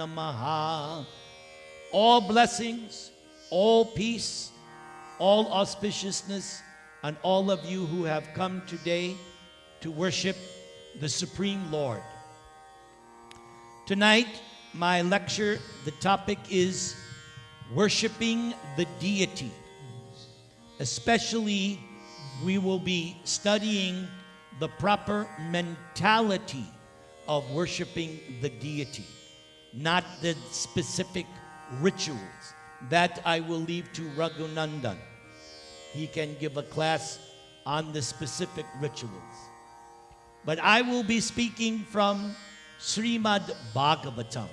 Namaha. All blessings, all peace, all auspiciousness, and all of you who have come today to worship the Supreme Lord. Tonight, my lecture, the topic is worshiping the Deity. Especially, we will be studying the proper mentality of worshiping the Deity, not the specific rituals. That I will leave to Raghunandan. He can give a class on the specific rituals. But I will be speaking from Srimad Bhagavatam.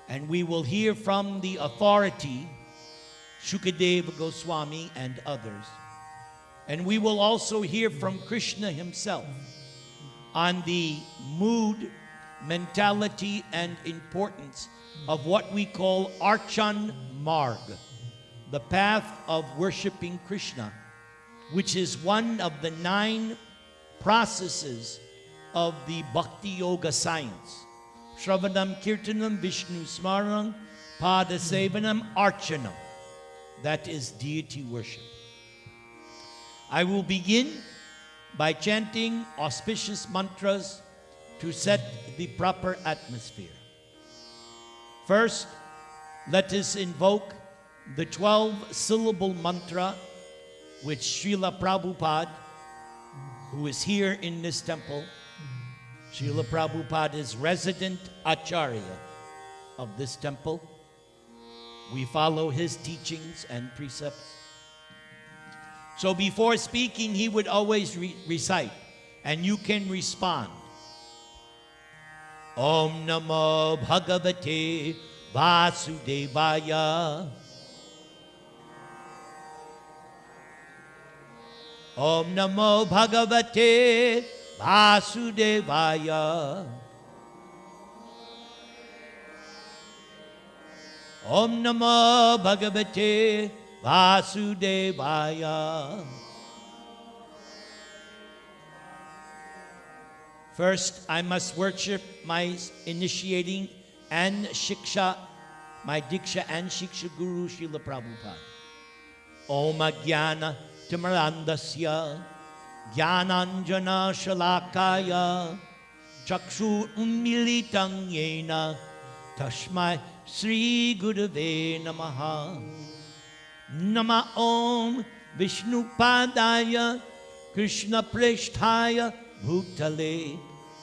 And we will hear from the authority, Shukadeva Goswami and others. And we will also hear from Krishna himself on the mood, mentality, and importance of what we call Archan Marg, the path of worshiping Krishna, which is one of the 9 processes of the Bhakti Yoga science. Shravanam, Kirtanam, Vishnu Smaranam, Pada Sevanam, Archanam. That is deity worship. I will begin by chanting auspicious mantras to set the proper atmosphere. First, let us invoke the 12-syllable mantra which Srila Prabhupada, who is here in this temple, Srila Prabhupada is resident Acharya of this temple. We follow his teachings and precepts. So before speaking, he would always recite, and you can respond. Om Namo Bhagavate Vasudevaya. Om Namo Bhagavate Vasudevaya. Om Namo Bhagavate Vasudevaya. First, I must worship my initiating and Shiksha, my Diksha and Shiksha Guru, Srila Prabhupada. Om Ajnana Timarandasya Jnananjana Shalakaya Chakshu Unmilitam Yena Tashmai Sri Gurave Namaha. Nama Om Vishnu Padaya Krishna Presthaya Bhutale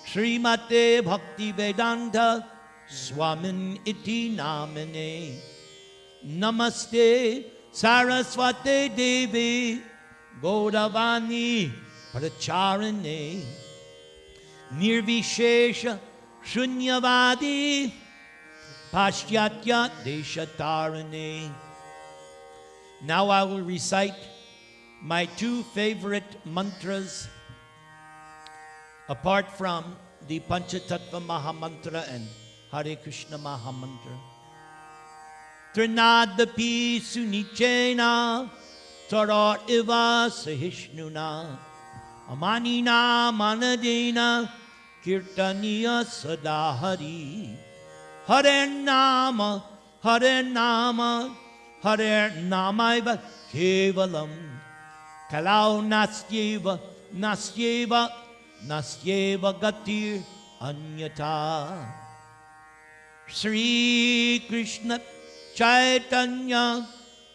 Srimate Bhakti Vedanta Swamin Iti Namane. Namaste Saraswate Devi Gaudavani Pracharane Nirvishesha Shunyavadi Paschatya Deshatarane. Now I will recite my 2 favorite mantras apart from the Panchatattva Maha Mantra and Hare Krishna Maha Mantra. Trinadapi Sunichena Tarar Iva Sahishnuna Amanina Manadena Kirtaniya Sadahari. Hare Nama Hare Nama Hare Namaiva Kevalam Kalau Nastyeva Nastyeva Nastyeva Gatir Anyata. Sri Krishna Chaitanya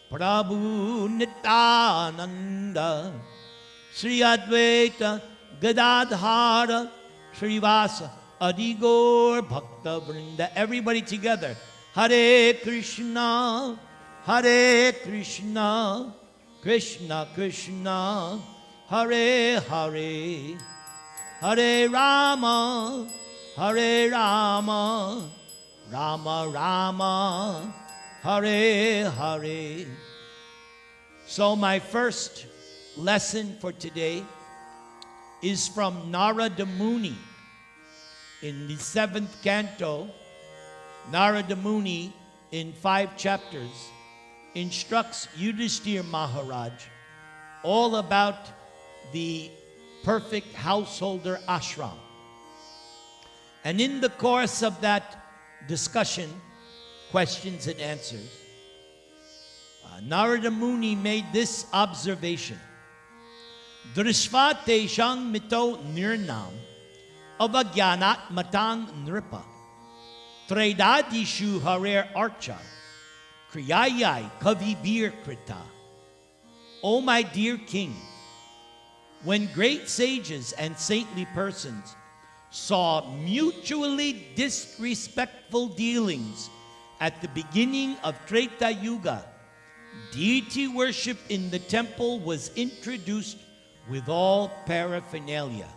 Prabhu Nityananda Sri Advaita Gadadhara Srivasa Adigor Bhakta Vrinda. Everybody together. Hare Krishna Hare Krishna Krishna Krishna Hare Hare Hare Rama Hare Rama Rama Rama Hare Hare. So my first lesson for today is from Narada Muni. In the 7th canto, Narada Muni, in 5 chapters, instructs Yudhishthira Maharaj all about the perfect householder ashram. And in the course of that discussion, questions and answers, Narada Muni made this observation. Drishva teshang mito nirnam avagyanat matang nripa tredadishu harer archa kriyayai kavibir krita. O my dear king, when great sages and saintly persons saw mutually disrespectful dealings at the beginning of Treta Yuga, deity worship in the temple was introduced with all paraphernalia.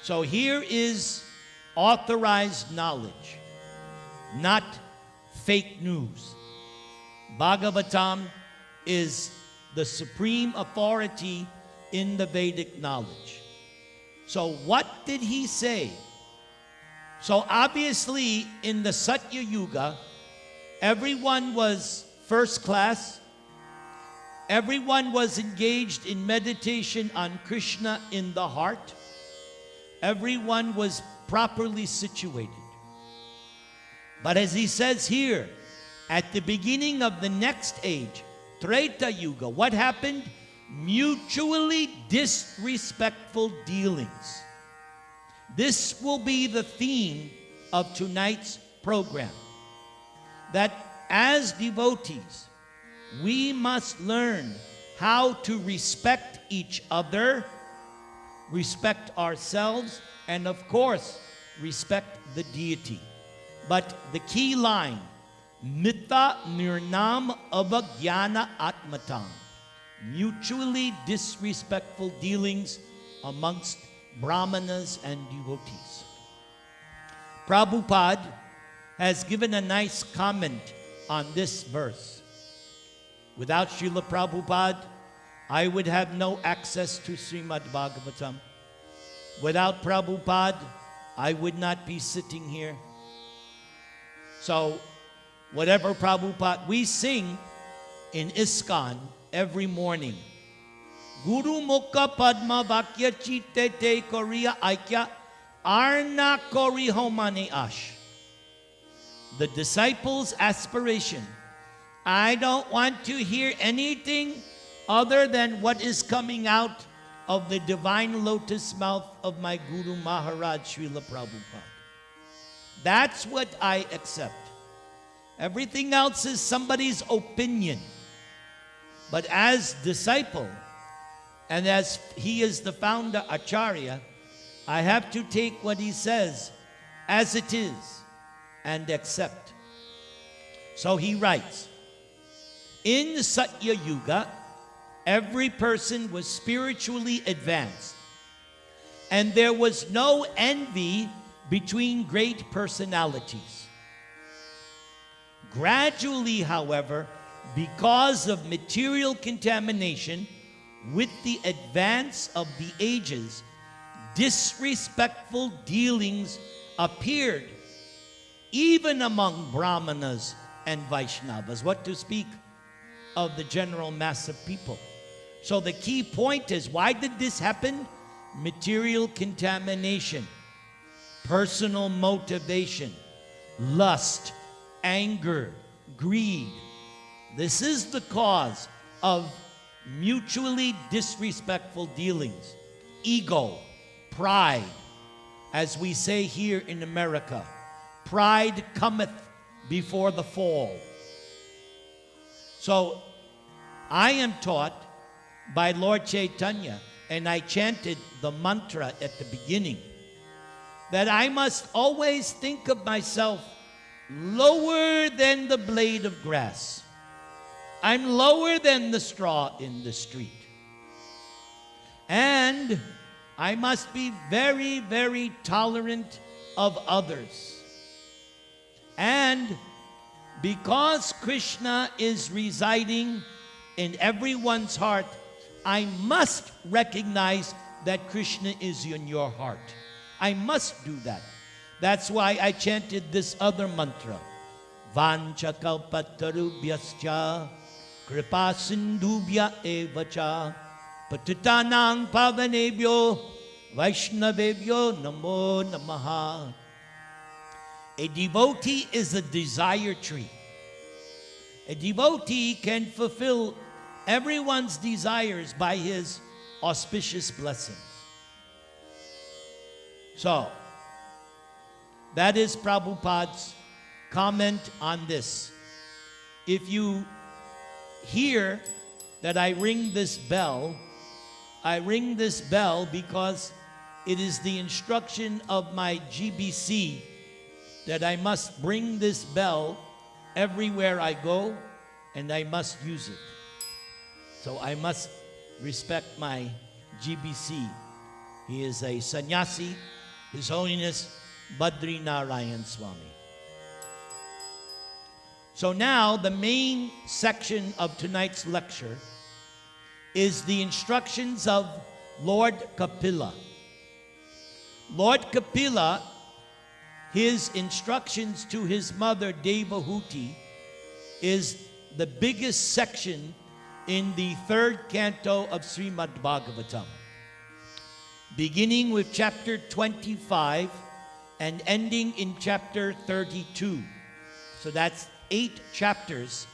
So here is authorized knowledge, not fake news. Bhagavatam is the supreme authority in the Vedic knowledge. So what did he say? So obviously in the Satya Yuga, everyone was first class. Everyone was engaged in meditation on Krishna in the heart. Everyone was properly situated. But as he says here, at the beginning of the next age, Treta Yuga, what happened? Mutually disrespectful dealings. This will be the theme of tonight's program. That as devotees, we must learn how to respect each other, respect ourselves, and of course, respect the deity. But the key line, Mita nirnam avagyana atmatang. Mutually disrespectful dealings amongst brahmanas and devotees. Prabhupada has given a nice comment on this verse. Without Srila Prabhupada, I would have no access to Srimad Bhagavatam. Without Prabhupada, I would not be sitting here. So, whatever Prabhupada, we sing in ISKCON every morning. Guru Mukha Padma Vakya Chitte Te Koriya Aikya Arna Kori Homani Ash. The disciples' aspiration. I don't want to hear anything other than what is coming out of the divine lotus mouth of my Guru Maharaj Srila Prabhupada. That's what I accept. Everything else is somebody's opinion. But as disciple, and as he is the founder Acharya, I have to take what he says as it is and accept. So he writes, in Satya Yuga, every person was spiritually advanced, and there was no envy between great personalities. Gradually, however, because of material contamination with the advance of the ages, disrespectful dealings appeared even among Brahmanas and Vaishnavas. What to speak of the general mass of people. So the key point is, why did this happen? Material contamination, personal motivation, lust, anger, greed. This is the cause of mutually disrespectful dealings. Ego, pride, as we say here in America, pride cometh before the fall. So, I am taught by Lord Chaitanya, and I chanted the mantra at the beginning, that I must always think of myself lower than the blade of grass. I'm lower than the straw in the street. And I must be very, very tolerant of others. And because Krishna is residing in everyone's heart, I must recognize that Krishna is in your heart. I must do that. That's why I chanted this other mantra. Vancha kalpatarubhyascha kripa sindhubhya evacha patitanang pavanebhyo vaishnavebhyo namo namaha. A devotee is a desire tree. A devotee can fulfill everyone's desires by his auspicious blessings. So, that is Prabhupada's comment on this. If you hear that I ring this bell because it is the instruction of my GBC that I must bring this bell everywhere I go, and I must use it. So I must respect my GBC. He is a sannyasi, His Holiness Badri Narayan Swami. So now the main section of tonight's lecture is the instructions of Lord Kapila. Lord Capilla, his instructions to his mother Devahuti, is the biggest section in the third canto of Srimad Bhagavatam, beginning with chapter 25 and ending in chapter 32. So that's 8 chapters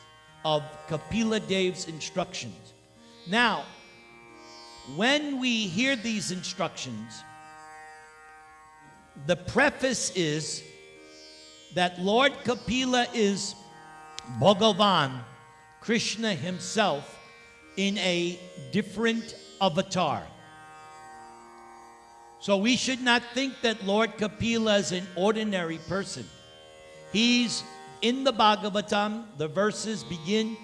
of Kapila-deva's instructions. Now, when we hear these instructions, the preface is that Lord Capilla is Bhagavan, Krishna himself, in a different avatar. So we should not think that Lord Capilla is an ordinary person. He's in the Bhagavatam, the verses begin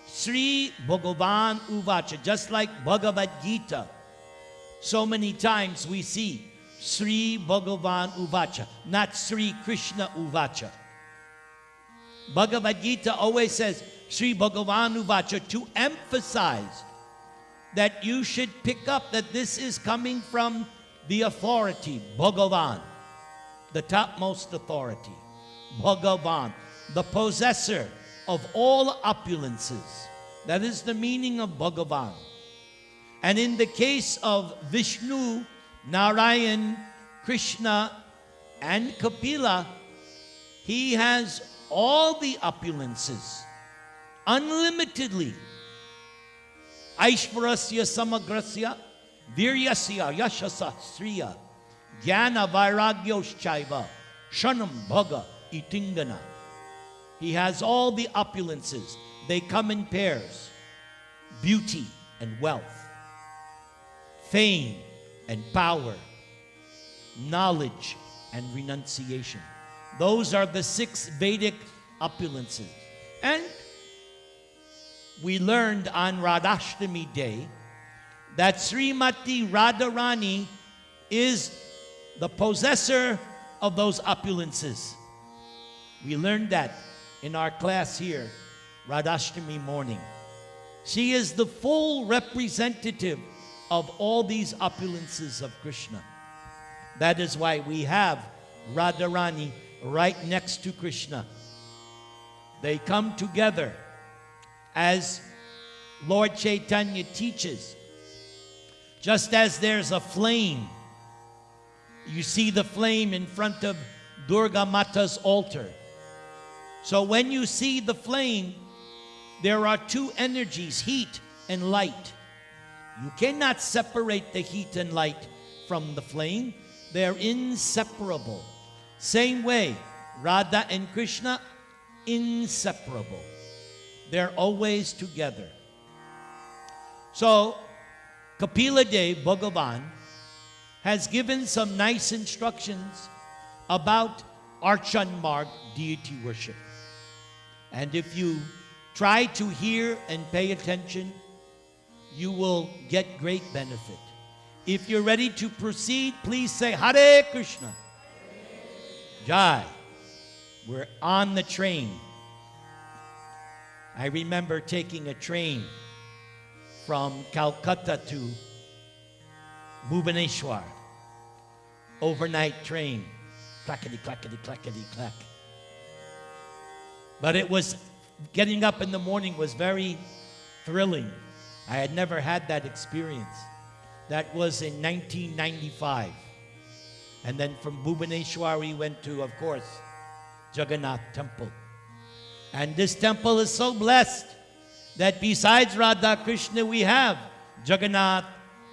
Sri Bhagavan Uvacha, just like Bhagavad Gita. So many times we see Sri Bhagavan Uvacha, not Sri Krishna Uvacha. Bhagavad Gita always says Sri Bhagavan Uvacha to emphasize that you should pick up that this is coming from the authority, Bhagavan, the topmost authority, Bhagavan, the possessor of all opulences. That is the meaning of Bhagavan. And in the case of Vishnu, Narayan, Krishna, and Kapila, he has all the opulences, unlimitedly. Aishvarasya samagrasya, viryasya yashasa sriya, jnana vairagyoschaiva, shanam bhaga itingana. He has all the opulences. They come in pairs. Beauty and wealth, fame and power, knowledge and renunciation. Those are the 6 Vedic opulences. And we learned on Radhashtami Day that Srimati Radharani is the possessor of those opulences. We learned that in our class here, Radhashtami morning. She is the full representative of all these opulences of Krishna. That is why we have Radharani right next to Krishna. They come together as Lord Chaitanya teaches. Just as there's a flame, you see the flame in front of Durga Mata's altar. So when you see the flame, there are 2 energies, heat and light. You cannot separate the heat and light from the flame. They're inseparable. Same way, Radha and Krishna, inseparable. They're always together. So, Kapila-deva, Bhagavan, has given some nice instructions about Archan Marg, deity worship. And if you try to hear and pay attention, you will get great benefit. If you're ready to proceed, please say Hare Krishna. Jai. We're on the train. I remember taking a train from Calcutta to Bhubaneswar. Overnight train. Clackety, clackety, clackety, clack. But it was, getting up in the morning was very thrilling. I had never had that experience. That was in 1995. And then from Bhubaneswar we went to, of course, Jagannath temple. And this temple is so blessed that besides Radha Krishna we have Jagannath,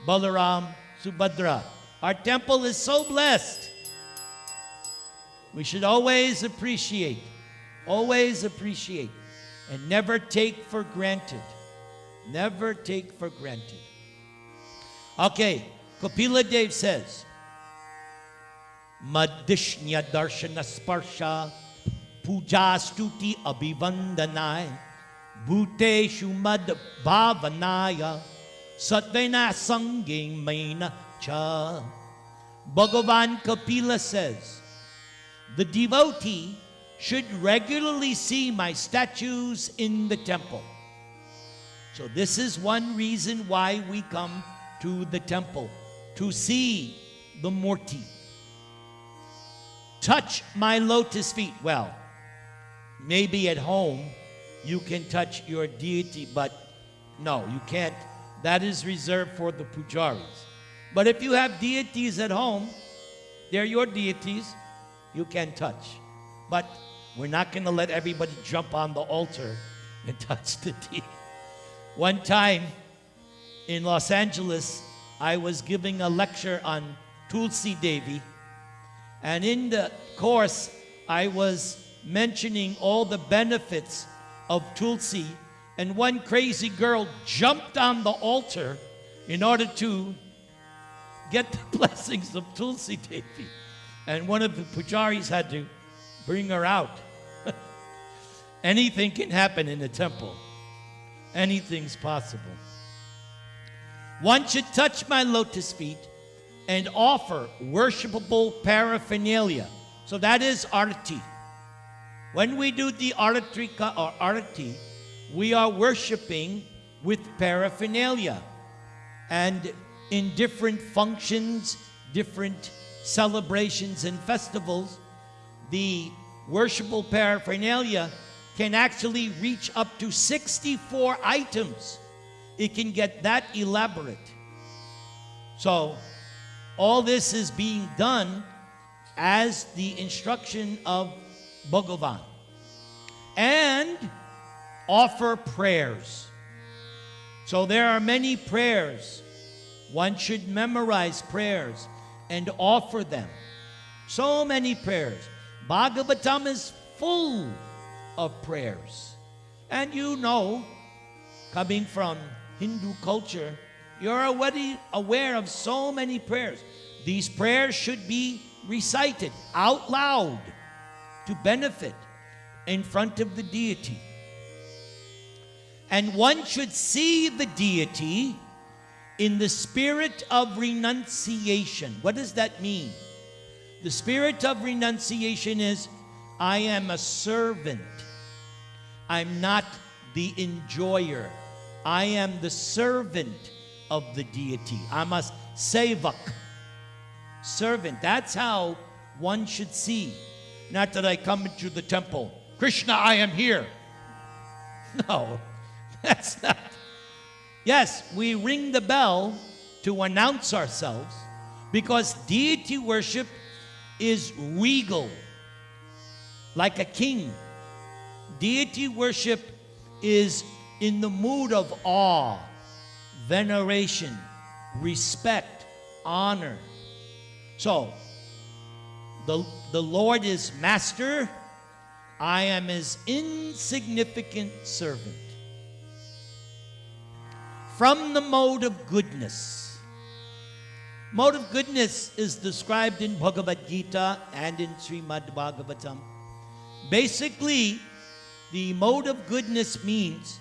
Balaram, Subhadra. Our temple is so blessed. We should always appreciate, and never take for granted. Never take for granted. Okay, Kapila-deva says, Madishnya darshana sparsha puja stuti abhivandanai bhuteshu mad bhavanaya satvena sanging maina cha. Bhagavan Kapila says, the devotee should regularly see my statues in the temple. So this is one reason why we come to the temple, to see the Murti. Touch my lotus feet. Well, maybe at home you can touch your deity, but no, you can't. That is reserved for the pujaris. But if you have deities at home, they're your deities, you can touch. But we're not going to let everybody jump on the altar and touch the deity. One time in Los Angeles, I was giving a lecture on Tulsi Devi, and in the course, I was mentioning all the benefits of Tulsi, and one crazy girl jumped on the altar in order to get the blessings of Tulsi Devi. And one of the pujaris had to bring her out. Anything can happen in a temple. Anything's possible. One should touch my lotus feet and offer worshipable paraphernalia. So that is arati. When we do the aratrika or arati, we are worshiping with paraphernalia. And in different functions, different celebrations and festivals, the worshipable paraphernalia can actually reach up to 64 items. It can get that elaborate. So, all this is being done as the instruction of Bhagavan. And offer prayers. So there are many prayers. One should memorize prayers and offer them. So many prayers. Bhagavatam is full of prayers. And you know, coming from Hindu culture, you're already aware of so many prayers. These prayers should be recited out loud to benefit in front of the deity. And one should see the deity in the spirit of renunciation. What does that mean? The spirit of renunciation is, I am a servant. I'm not the enjoyer. I am the servant of the deity. I'm a sevak. Servant. That's how one should see. Not that I come into the temple, Krishna, I am here. No, that's not. Yes, we ring the bell to announce ourselves because deity worship is regal, like a king. Deity worship is in the mood of awe, veneration, respect, honor. So, the Lord is master. I am his insignificant servant. From the mode of goodness. Mode of goodness is described in Bhagavad Gita and in Srimad Bhagavatam. Basically, the mode of goodness means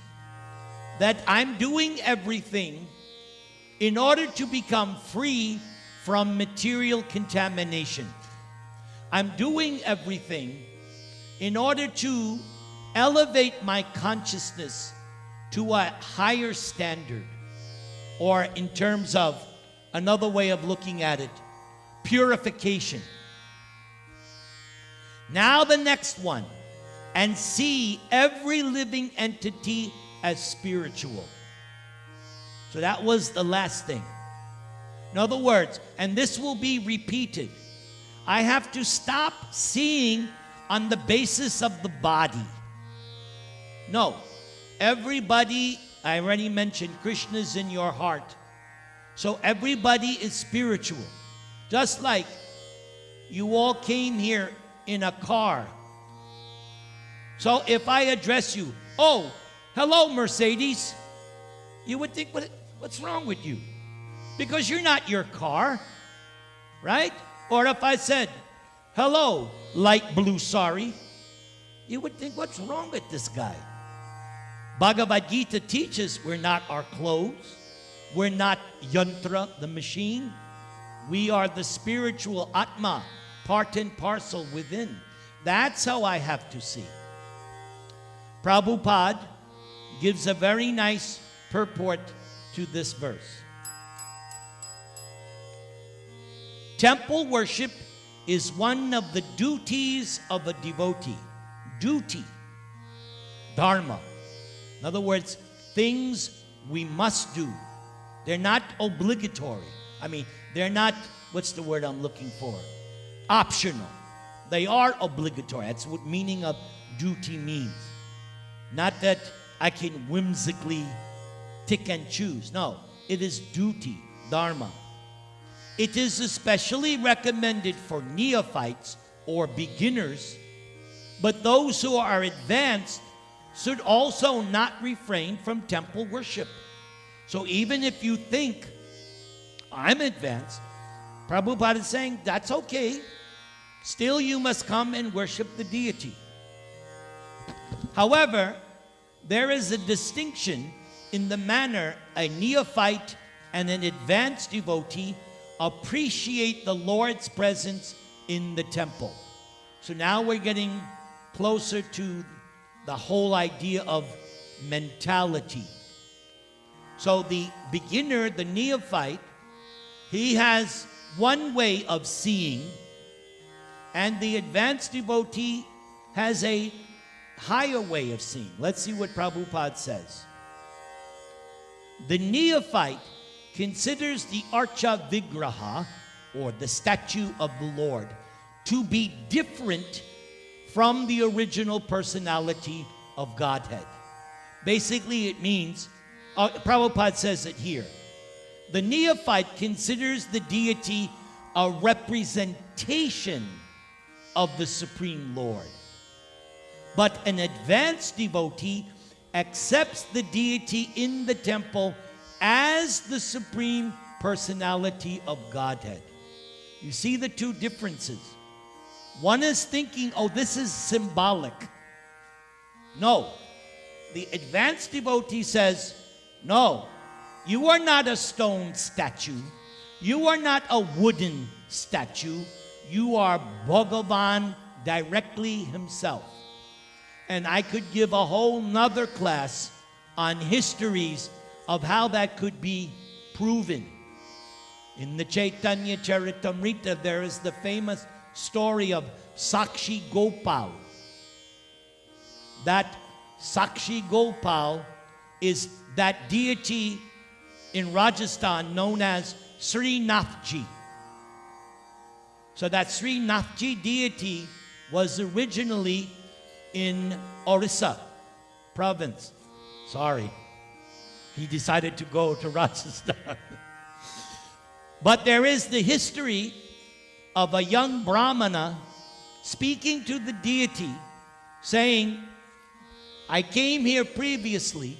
that I'm doing everything in order to become free from material contamination. I'm doing everything in order to elevate my consciousness to a higher standard, or in terms of another way of looking at it, purification. Now the next one, and see every living entity as spiritual. So that was the last thing. In other words, and this will be repeated, I have to stop seeing on the basis of the body. No. Everybody, I already mentioned, Krishna's in your heart. So everybody is spiritual. Just like you all came here in a car. So if I address you, oh, hello, Mercedes, you would think, what's wrong with you? Because you're not your car, right? Or if I said, hello, light blue sari, you would think, what's wrong with this guy? Bhagavad Gita teaches we're not our clothes. We're not yantra, the machine. We are the spiritual Atma, part and parcel within. That's how I have to see. Prabhupada gives a very nice purport to this verse. Temple worship is one of the duties of a devotee. Duty. Dharma. In other words, things we must do. They're not obligatory. They're not, what's the word I'm looking for? Optional. They are obligatory. That's what meaning of duty means. Not that I can whimsically pick and choose. No, it is duty, dharma. It is especially recommended for neophytes or beginners, but those who are advanced should also not refrain from temple worship. So even if you think, I'm advanced, Prabhupada is saying, that's okay. Still you must come and worship the deity. However, there is a distinction in the manner a neophyte and an advanced devotee appreciate the Lord's presence in the temple. So now we're getting closer to the whole idea of mentality. So the beginner, the neophyte, he has one way of seeing, and the advanced devotee has a higher way of seeing. Let's see what Prabhupada says. The neophyte considers the Archa Vigraha, or the statue of the Lord, to be different from the original personality of Godhead. Basically, it means, Prabhupada says it here, the neophyte considers the deity a representation of the Supreme Lord. But an advanced devotee accepts the deity in the temple as the Supreme Personality of Godhead. You see the two differences. One is thinking, oh, this is symbolic. No. The advanced devotee says, no, you are not a stone statue. You are not a wooden statue. You are Bhagavan directly himself. And I could give a whole nother class on histories of how that could be proven. In the Chaitanya Charitamrita, there is the famous story of Sakshi Gopal. That Sakshi Gopal is that deity in Rajasthan known as Sri Nathji. So that Sri Nathji deity was originally in Orissa province. Sorry. He decided to go to Rajasthan. But there is the history of a young Brahmana speaking to the deity, saying, I came here previously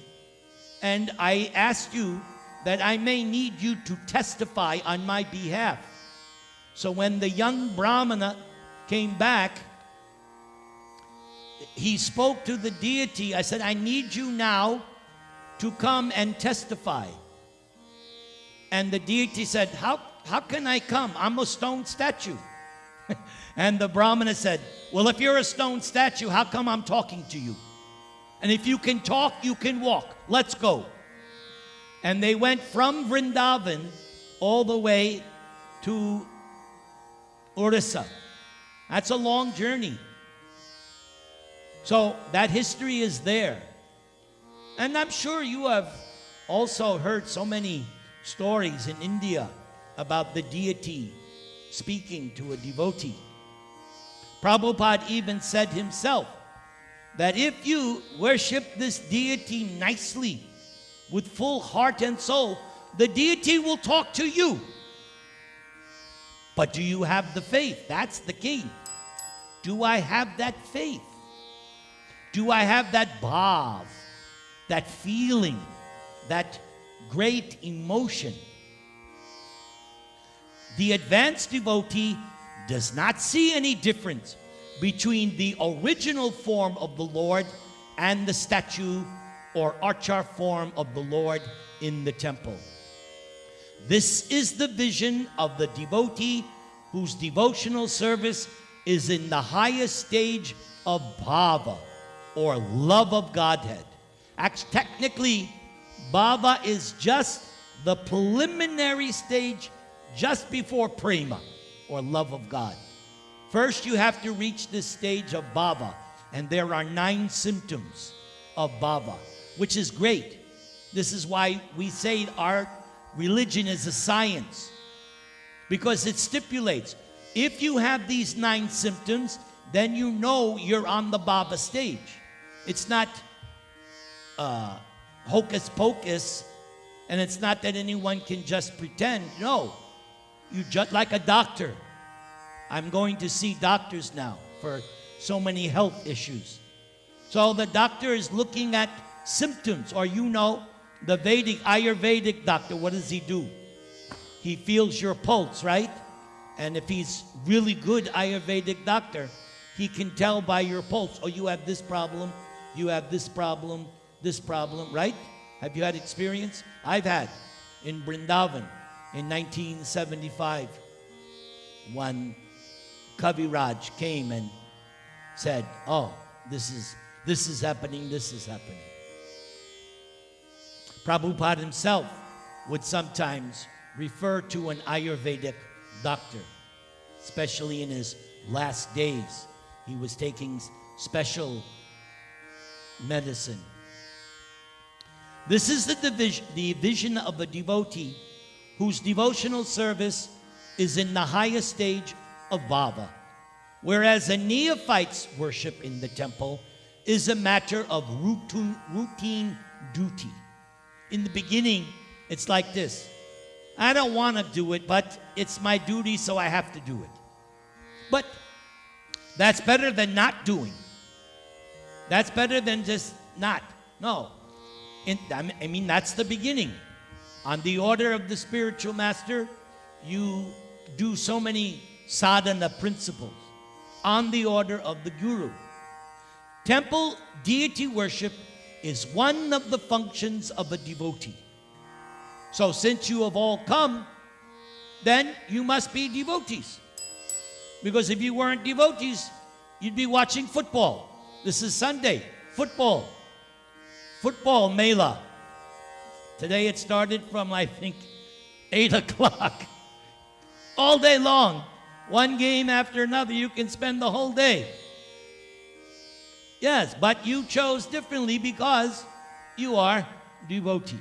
and I asked you that I may need you to testify on my behalf. So when the young Brahmana came back, he spoke to the deity. I said, I need you now to come and testify. And the deity said, how can I come? I'm a stone statue. And the Brahmana said, well, if you're a stone statue, how come I'm talking to you? And if you can talk, you can walk. Let's go. And they went from Vrindavan all the way to Orissa. That's a long journey. So that history is there. And I'm sure you have also heard so many stories in India about the deity speaking to a devotee. Prabhupada even said himself that if you worship this deity nicely, with full heart and soul, the deity will talk to you. But do you have the faith? That's the key. Do I have that faith? Do I have that bhav, that feeling, that great emotion? The advanced devotee does not see any difference between the original form of the Lord and the statue or archar form of the Lord in the temple. This is the vision of the devotee whose devotional service is in the highest stage of bhava, or love of Godhead. Technically, bhava is just the preliminary stage just before prema, or love of God. First, you have to reach this stage of bhava, and there are 9 symptoms of bhava, which is great. This is why we say our religion is a science, because it stipulates if you have these 9 symptoms, then you know you're on the bhava stage. It's not hocus pocus, and it's not that anyone can just pretend. No, you just like a doctor. I'm going to see doctors now for so many health issues. So the doctor is looking at symptoms, or the Ayurvedic doctor, what does he do? He feels your pulse, right? And if he's really good Ayurvedic doctor, he can tell by your pulse, oh, you have this problem, you have this problem, right? Have you had experience? I've had in Vrindavan in 1975, when Kaviraj came and said, oh, this is happening, this is happening. Prabhupada himself would sometimes refer to an Ayurvedic doctor, especially in his last days. He was taking special medicine. This is the vision of a devotee whose devotional service is in the highest stage of bhava, whereas a neophyte's worship in the temple is a matter of routine duty. In the beginning, it's like this. I don't want to do it, but it's my duty, so I have to do it. But that's better than not doing. That's better than just not. No. I mean, that's the beginning. On the order of the spiritual master, you do so many sadhana principles. On the order of the guru. Temple deity worship is one of the functions of a devotee. So since you have all come, then you must be devotees. Because if you weren't devotees, you'd be watching football. This is Sunday. Football Mela. Today it started from, I think, 8 o'clock. All day long. One game after another. You can spend the whole day. Yes, but you chose differently because you are devotee.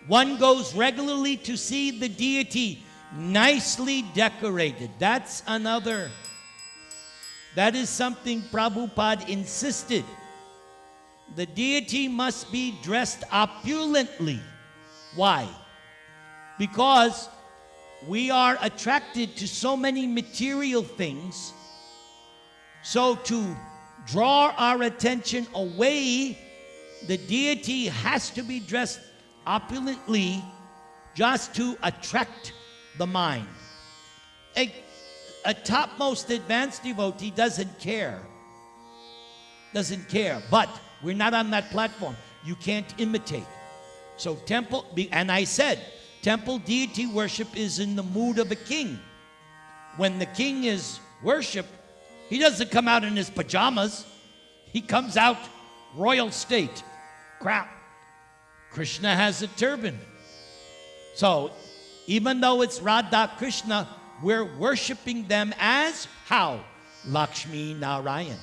One goes regularly to see the deity nicely decorated. That is something Prabhupada insisted. The deity must be dressed opulently. Why? Because we are attracted to so many material things. So to draw our attention away, the deity has to be dressed opulently just to attract the mind. A topmost advanced devotee doesn't care. But we're not on that platform. You can't imitate. So temple deity worship is in the mood of a king. When the king is worshipped, he doesn't come out in his pajamas. He comes out royal state. Crown. Krishna has a turban. So even though it's Radha Krishna, we're worshiping them as how? Lakshmi Narayan.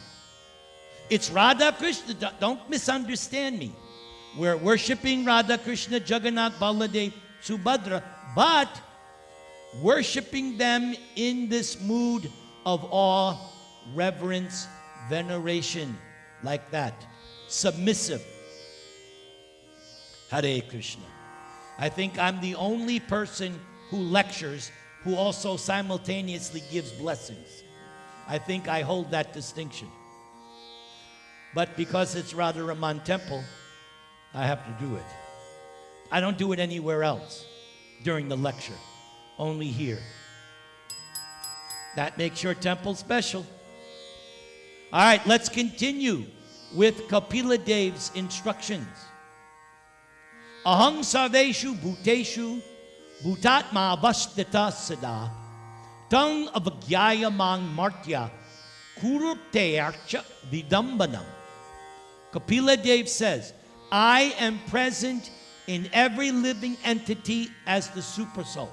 It's Radha Krishna. Don't misunderstand me. We're worshiping Radha Krishna, Jagannath, Baladev, Subhadra, but worshiping them in this mood of awe reverence, veneration, like that. Submissive. Hare Krishna. I think I'm the only person who lectures who also simultaneously gives blessings. I think I hold that distinction. But because it's RadhaRaman temple, I have to do it. I don't do it anywhere else during the lecture, only here. That makes your temple special. All right, let's continue with Kapila-deva's instructions. Aham sarveshu bhuteshu bhutatma avasthita sada tang avagyaya mang martya kuruptearcha vidambanam. Kapila-deva says, I am present in every living entity as the supersoul.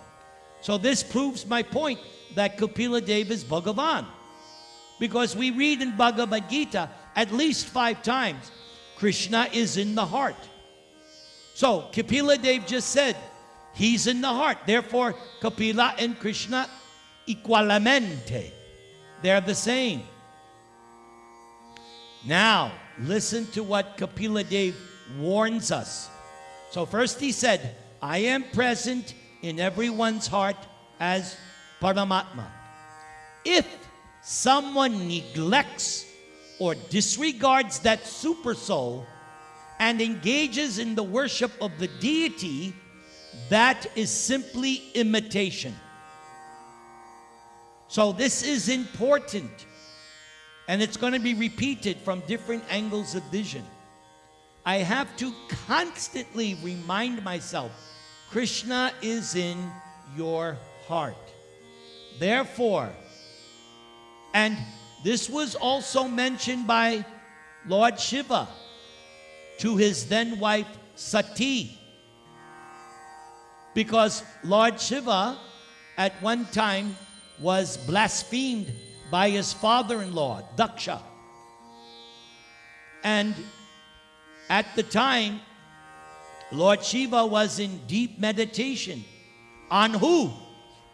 So this proves my point that Kapila-deva is Bhagavan. Because we read in Bhagavad Gita at least 5 times, Krishna is in the heart. So Kapila-deva just said, he's in the heart. Therefore, Kapila and Krishna equalmente. They're the same. Now, listen to what Kapila-deva warns us. So first he said, I am present in everyone's heart as Paramatma. If someone neglects or disregards that super soul and engages in the worship of the deity, that is simply imitation. So this is important, and it's going to be repeated from different angles of vision. I have to constantly remind myself, Krishna is in your heart. Therefore, and this was also mentioned by Lord Shiva to his then wife Sati. Because Lord Shiva at one time was blasphemed by his father-in-law, Daksha. And at the time, Lord Shiva was in deep meditation. On who?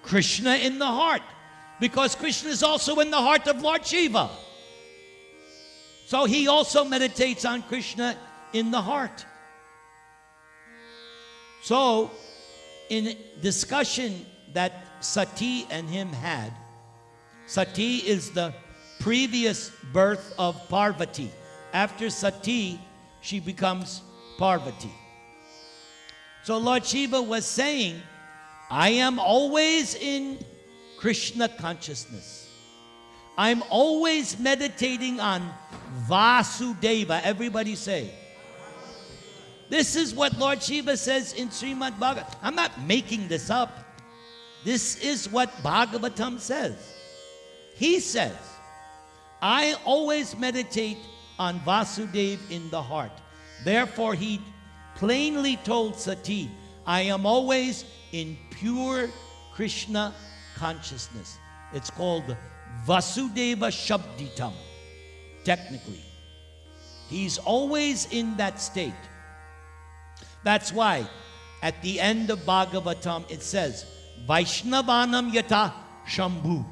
Krishna in the heart. Because Krishna is also in the heart of Lord Shiva. So he also meditates on Krishna in the heart. So, in discussion that Sati and him had, Sati is the previous birth of Parvati. After Sati, she becomes Parvati. So Lord Shiva was saying, I am always in Krishna consciousness. I'm always meditating on Vasudeva. Everybody say. This is what Lord Shiva says in Srimad Bhagavatam. I'm not making this up. This is what Bhagavatam says. He says, I always meditate on Vasudeva in the heart. Therefore, he plainly told Sati, I am always in pure Krishna consciousness. It's called Vasudeva Shabditam, technically. He's always in that state. That's why at the end of Bhagavatam it says, Vaishnavanam yata Shambhu.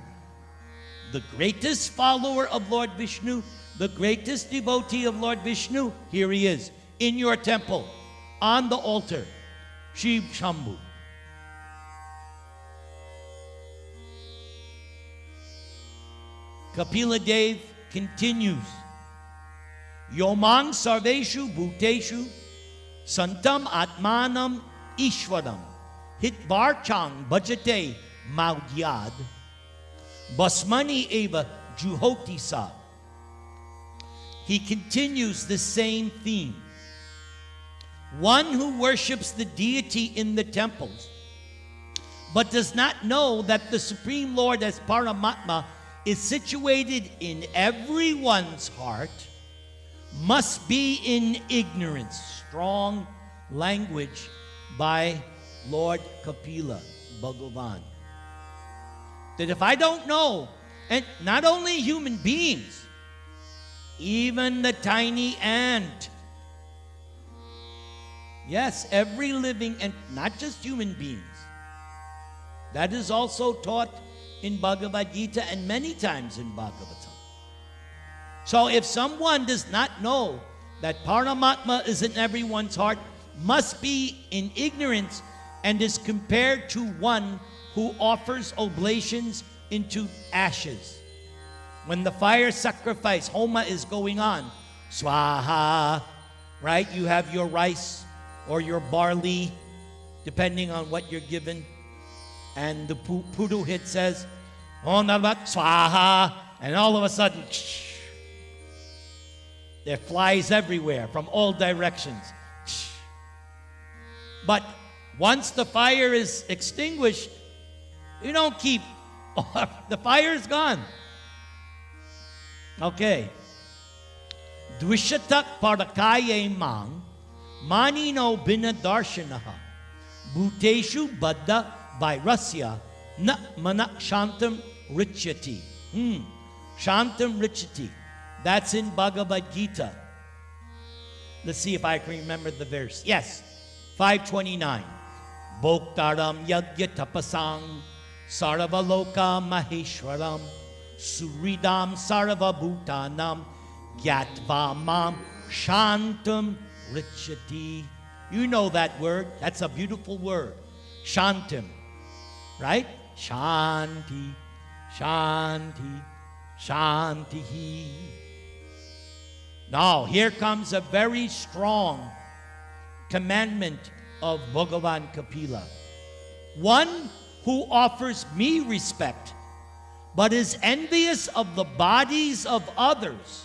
The greatest follower of Lord Vishnu, the greatest devotee of Lord Vishnu, here he is, in your temple, on the altar, Shiv Shambhu. Kapila-deva continues, Yomang sarveshu bhuteshu santam atmanam ishvaram hitvarchang bhajate maudyad basmani eva juhoti sa. He continues the same theme. One who worships the deity in the temples but does not know that the Supreme Lord as Paramatma is situated in everyone's heart must be in ignorance. Strong language by Lord Capilla, Bhagavan. That if I don't know, and not only human beings, even the tiny ant, yes, every living, and not just human beings. That is also taught in Bhagavad Gita and many times in Bhagavatam. So if someone does not know that Paramatma is in everyone's heart, must be in ignorance, and is compared to one who offers oblations into ashes. When the fire sacrifice, Homa, is going on, Swaha, right? You have your rice or your barley, depending on what you're given. And the Purohit says, Om Namat Swaha, and all of a sudden, there flies everywhere from all directions. But once the fire is extinguished, you don't keep, the fire is gone. Okay. Dvishatak parakaye mang, manino binadarshanaha, bhuteshu baddha vairasya, na mana shantam richyati. Shantam richyati. That's in Bhagavad Gita. Let's see if I can remember the verse. Yes, 529. Bhoktaram yagya tapasang sarvaloka maheshwaram suridam sarva bhutanam gyatva mam shantam richati. You know that word. That's a beautiful word. Shantam. Right? Shanti, shanti, shantihi. Now, here comes a very strong commandment of Bhagavan Kapila. One who offers me respect, but is envious of the bodies of others,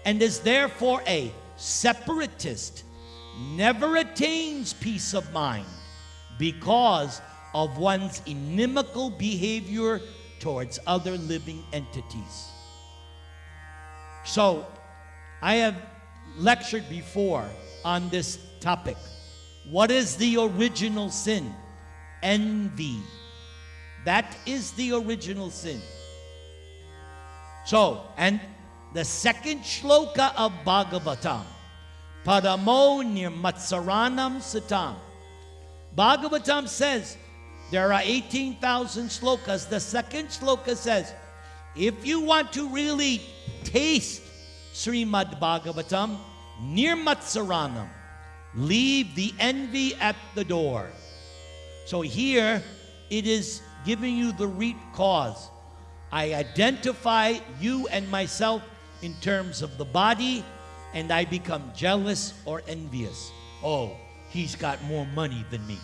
and is therefore a separatist, never attains peace of mind because of one's inimical behavior towards other living entities. So, I have lectured before on this topic. What is the original sin? Envy. That is the original sin. So, and the second shloka of Bhagavatam, Paramo Nirmatsaranam Satam. Bhagavatam says, there are 18,000 shlokas. The second shloka says, if you want to really taste Srimad Bhagavatam, Nirmatsaranam, leave the envy at the door. So here, it is giving you the root cause. I identify you and myself in terms of the body, and I become jealous or envious. Oh, he's got more money than me.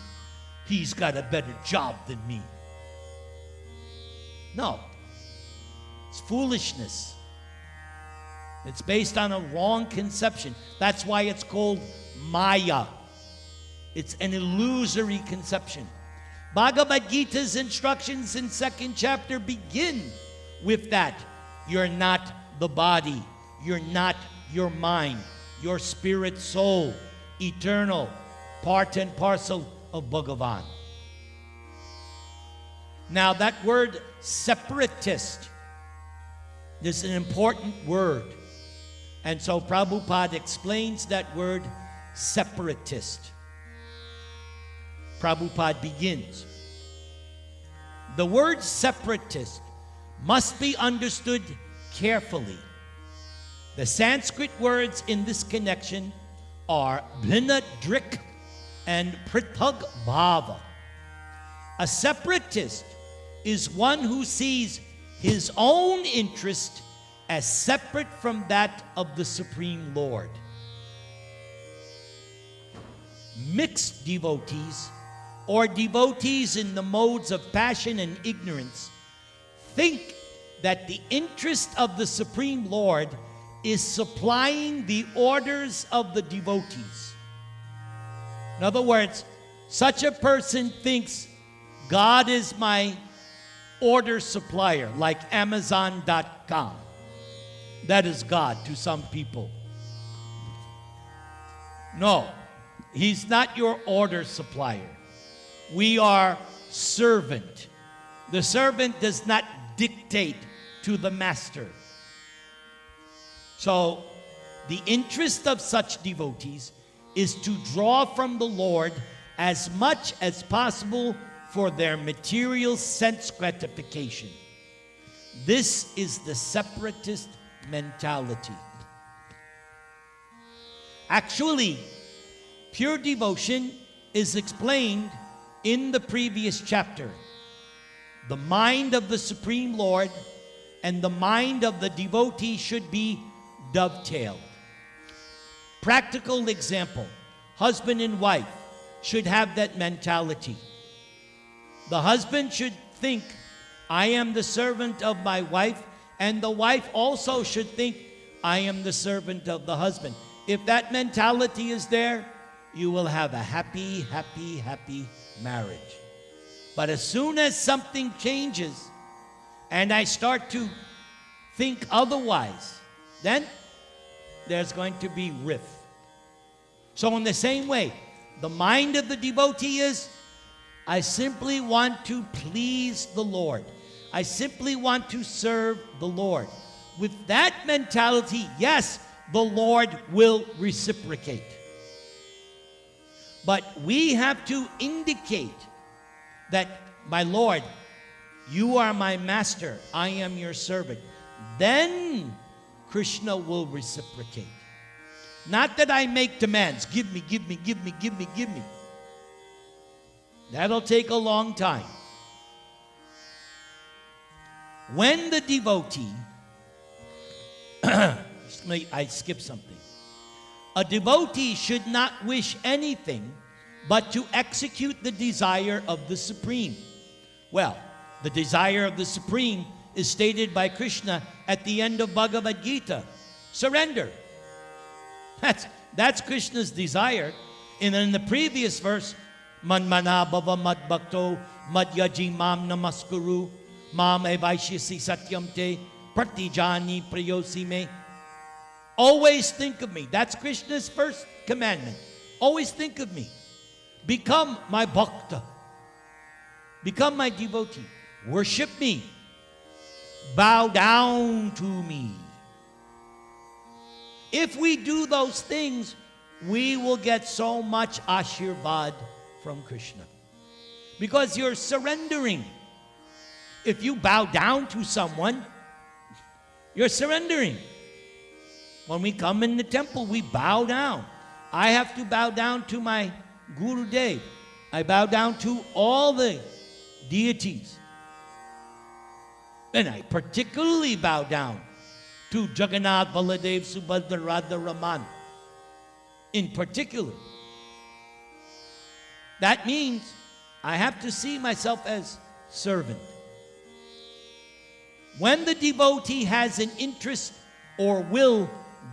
He's got a better job than me. No, it's foolishness. It's based on a wrong conception. That's why it's called Maya. It's an illusory conception. Bhagavad Gita's instructions in 2nd chapter begin with that. You're not the body. You're not your mind. Your spirit, soul, eternal, part and parcel of Bhagavan. Now that word separatist is an important word. And so Prabhupada explains that word separatist. Prabhupada begins. The word separatist must be understood carefully. The Sanskrit words in this connection are bhina drik and prithag bhava. A separatist is one who sees his own interest as separate from that of the Supreme Lord. Mixed devotees, or devotees in the modes of passion and ignorance, think that the interest of the Supreme Lord is supplying the orders of the devotees. In other words, such a person thinks God is my order supplier, like Amazon.com. That is God to some people. No, He's not your order supplier. We are servant. The servant does not dictate to the master. So, the interest of such devotees is to draw from the Lord as much as possible for their material sense gratification. This is the separatist mentality. Actually, pure devotion is explained in the previous chapter. The mind of the Supreme Lord and the mind of the devotee should be dovetailed. Practical example, husband and wife should have that mentality. The husband should think, I am the servant of my wife, and the wife also should think, I am the servant of the husband. If that mentality is there, you will have a happy, happy, happy marriage. But as soon as something changes and I start to think otherwise, then there's going to be rift. So in the same way, the mind of the devotee is, I simply want to please the Lord. I simply want to serve the Lord. With that mentality, yes, the Lord will reciprocate. But we have to indicate that, my Lord, you are my master, I am your servant. Then Krishna will reciprocate. Not that I make demands, give me, give me, give me, give me, give me. That'll take a long time. When the devotee, I skipped something. A devotee should not wish anything but to execute the desire of the Supreme. Well, the desire of the Supreme is stated by Krishna at the end of Bhagavad Gita. Surrender. That's Krishna's desire. And in the previous verse, Manmana bhava mad bhakto mad yaji mam namaskuru mam evaishyasi satyam te pratijani prayosi me. Always think of me. That's Krishna's first commandment. Always think of me. Become my bhakta. Become my devotee. Worship me. Bow down to me. If we do those things, we will get so much ashirvad from Krishna. Because you're surrendering. If you bow down to someone, you're surrendering. When we come in the temple, we bow down. I have to bow down to my Guru Dev. I bow down to all the deities. And I particularly bow down to Jagannath, Baladev, Subhadra, RadhaRaman. In particular. That means I have to see myself as servant. When the devotee has an interest or will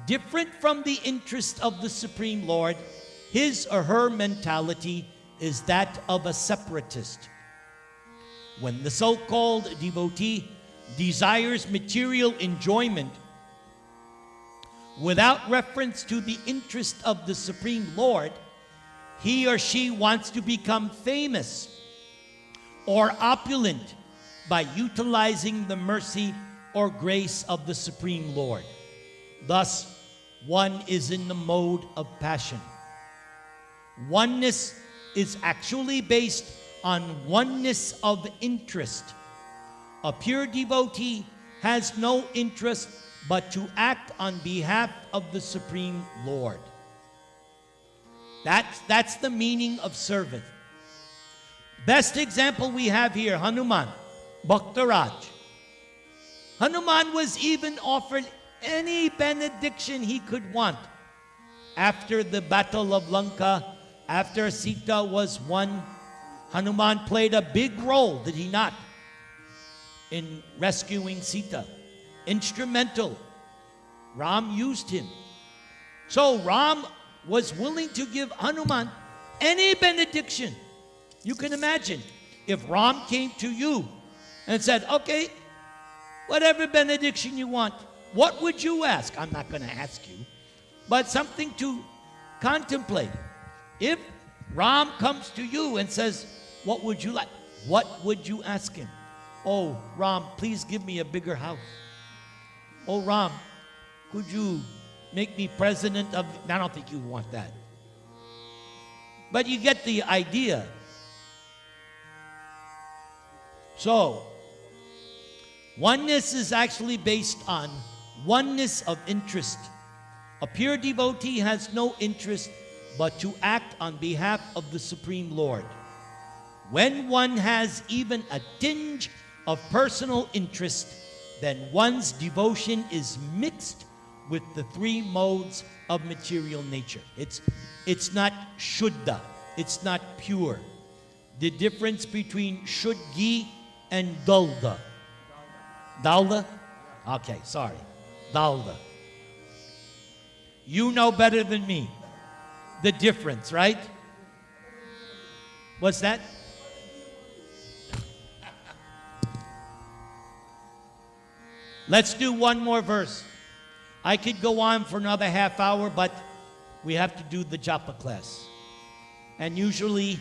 different from the interest of the Supreme Lord, his or her mentality is that of a separatist. When the so-called devotee desires material enjoyment without reference to the interest of the Supreme Lord, he or she wants to become famous or opulent by utilizing the mercy or grace of the Supreme Lord. Thus, one is in the mode of passion. Oneness is actually based on oneness of interest. A pure devotee has no interest but to act on behalf of the Supreme Lord. That's the meaning of servant. Best example we have here, Hanuman, Bhaktaraj. Hanuman was even offered any benediction he could want. After the battle of Lanka, after Sita was won, Hanuman played a big role, did he not, in rescuing Sita. Instrumental. Ram used him. So Ram was willing to give Hanuman any benediction. You can imagine if Ram came to you and said, okay, whatever benediction you want, what would you ask? I'm not going to ask you, but something to contemplate. If Ram comes to you and says, what would you like? What would you ask him? Oh, Ram, please give me a bigger house. Oh, Ram, could you make me president of... I don't think you want that. But you get the idea. So, oneness is actually based on oneness of interest. A pure devotee has no interest but to act on behalf of the Supreme Lord. When one has even a tinge of personal interest, then one's devotion is mixed with the three modes of material nature. It's not shuddha. It's not pure. The difference between shuddhi and dalda. Dalda? Okay, sorry. Dalda. You know better than me the difference, right? What's that? Let's do one more verse. I could go on for another half hour, but we have to do the japa class. And usually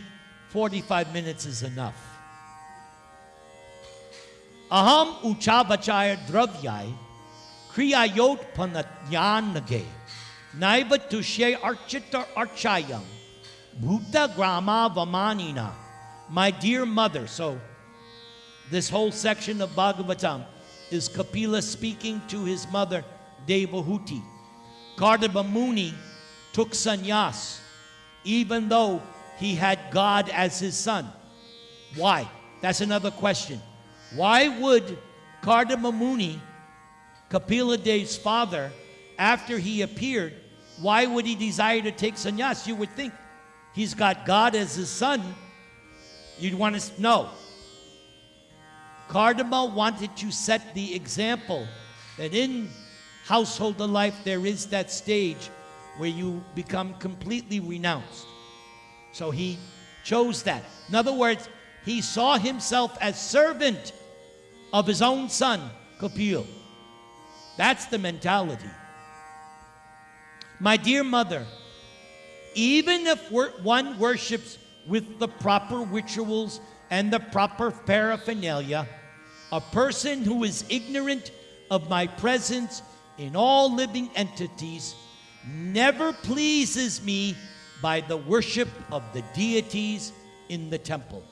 45 minutes is enough. Aham uchavachaya dravyai kriyayot panatyanage naiva tushe archita archayam bhuta grama vamanina. My dear mother. So this whole section of Bhagavatam is Kapila speaking to his mother Devahuti. Kardama Muni took sannyas even though he had God as his son. Why? That's another question. Why would Kardama Muni, Kapila-deva's father, after he appeared, why would he desire to take sannyas? You would think he's got God as his son. You'd want to know. Kardama wanted to set the example that in household life there is that stage where you become completely renounced. So he chose that. In other words, he saw himself as servant of his own son, Kapil. That's the mentality. My dear mother, even if one worships with the proper rituals and the proper paraphernalia, a person who is ignorant of my presence in all living entities never pleases me by the worship of the deities in the temple.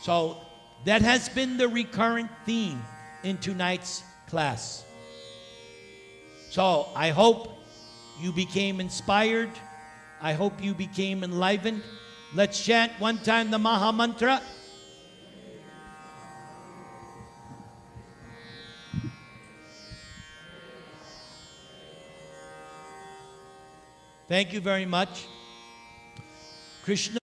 So that has been the recurrent theme in tonight's class. So I hope you became inspired. I hope you became enlivened. Let's chant one time the Maha Mantra. Thank you very much. Krishna